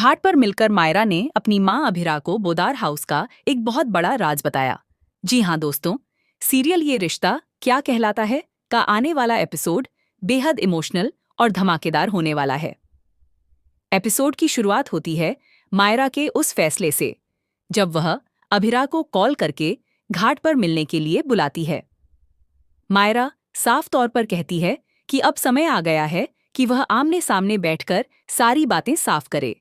घाट पर मिलकर मायरा ने अपनी मां अभिरा को बोदार हाउस का एक बहुत बड़ा राज बताया। जी हाँ दोस्तों, सीरियल ये रिश्ता क्या कहलाता है का आने वाला एपिसोड बेहद इमोशनल और धमाकेदार होने वाला है। एपिसोड की शुरुआत होती है मायरा के उस फैसले से जब वह अभिरा को कॉल करके घाट पर मिलने के लिए बुलाती है। मायरा साफ तौर पर कहती है कि अब समय आ गया है कि वह आमने सामने बैठकर सारी बातें साफ करे।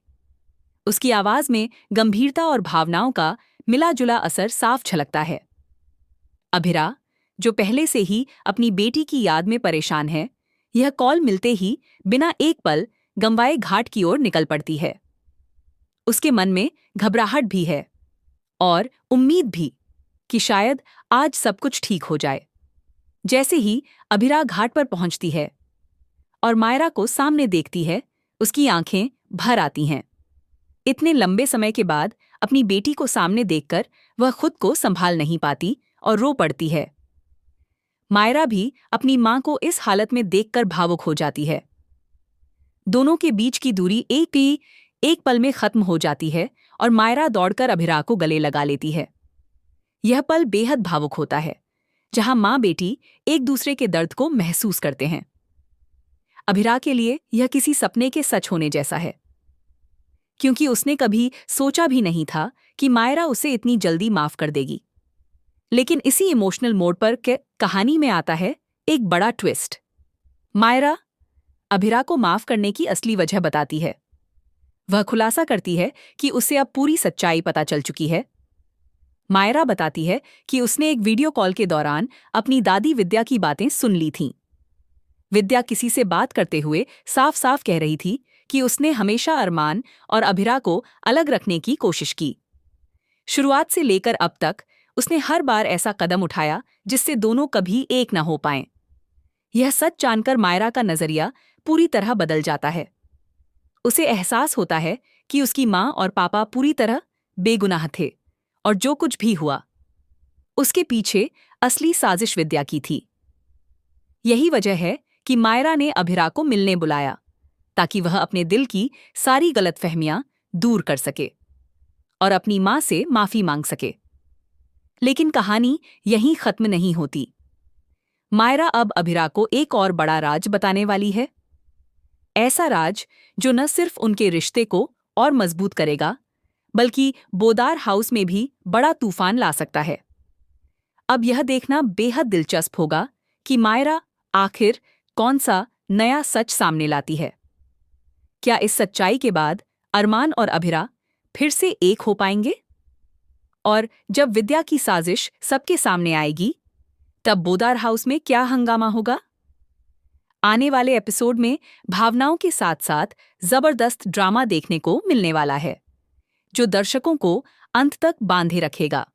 उसकी आवाज में गंभीरता और भावनाओं का मिला जुला असर साफ झलकता है। अभिरा, जो पहले से ही अपनी बेटी की याद में परेशान है, यह कॉल मिलते ही बिना एक पल गंवाए घाट की ओर निकल पड़ती है। उसके मन में घबराहट भी है और उम्मीद भी कि शायद आज सब कुछ ठीक हो जाए। जैसे ही अभिरा घाट पर पहुंचती है और मायरा को सामने देखती है, उसकी आंखें भर आती हैं। इतने लंबे समय के बाद अपनी बेटी को सामने देखकर वह खुद को संभाल नहीं पाती और रो पड़ती है। मायरा भी अपनी मां को इस हालत में देखकर भावुक हो जाती है। दोनों के बीच की दूरी एक पल में खत्म हो जाती है और मायरा दौड़कर अभिरा को गले लगा लेती है। यह पल बेहद भावुक होता है, जहां मां बेटी एक दूसरे के दर्द को महसूस करते हैं। अभिरा के लिए यह किसी सपने के सच होने जैसा है, क्योंकि उसने कभी सोचा भी नहीं था कि मायरा उसे इतनी जल्दी माफ कर देगी। लेकिन इसी इमोशनल मोड पर कहानी में आता है एक बड़ा ट्विस्ट। मायरा अभिरा को माफ करने की असली वजह बताती है। वह खुलासा करती है कि उसे अब पूरी सच्चाई पता चल चुकी है। मायरा बताती है कि उसने एक वीडियो कॉल के दौरान अपनी दादी विद्या की बातें सुन ली थीं। विद्या किसी से बात करते हुए साफ साफ कह रही थी कि उसने हमेशा अरमान और अभिरा को अलग रखने की कोशिश की। शुरुआत से लेकर अब तक उसने हर बार ऐसा कदम उठाया जिससे दोनों कभी एक न हो पाएं। यह सच जानकर मायरा का नजरिया पूरी तरह बदल जाता है। उसे एहसास होता है कि उसकी मां और पापा पूरी तरह बेगुनाह थे और जो कुछ भी हुआ उसके पीछे असली साजिश विद्या की थी। यही वजह है कि मायरा ने अभिरा को मिलने बुलाया, ताकि वह अपने दिल की सारी गलतफहमियां दूर कर सके और अपनी मां से माफी मांग सके। लेकिन कहानी यहीं खत्म नहीं होती। मायरा अब अभिरा को एक और बड़ा राज बताने वाली है। ऐसा राज जो न सिर्फ उनके रिश्ते को और मजबूत करेगा, बल्कि बोदार हाउस में भी बड़ा तूफान ला सकता है। अब यह देखना बेहद दिलचस्प होगा कि मायरा आखिर कौन सा नया सच सामने लाती है। क्या इस सच्चाई के बाद अरमान और अभिरा फिर से एक हो पाएंगे? और जब विद्या की साजिश सबके सामने आएगी, तब बोदार हाउस में क्या हंगामा होगा? आने वाले एपिसोड में भावनाओं के साथ साथ जबरदस्त ड्रामा देखने को मिलने वाला है, जो दर्शकों को अंत तक बांधे रखेगा।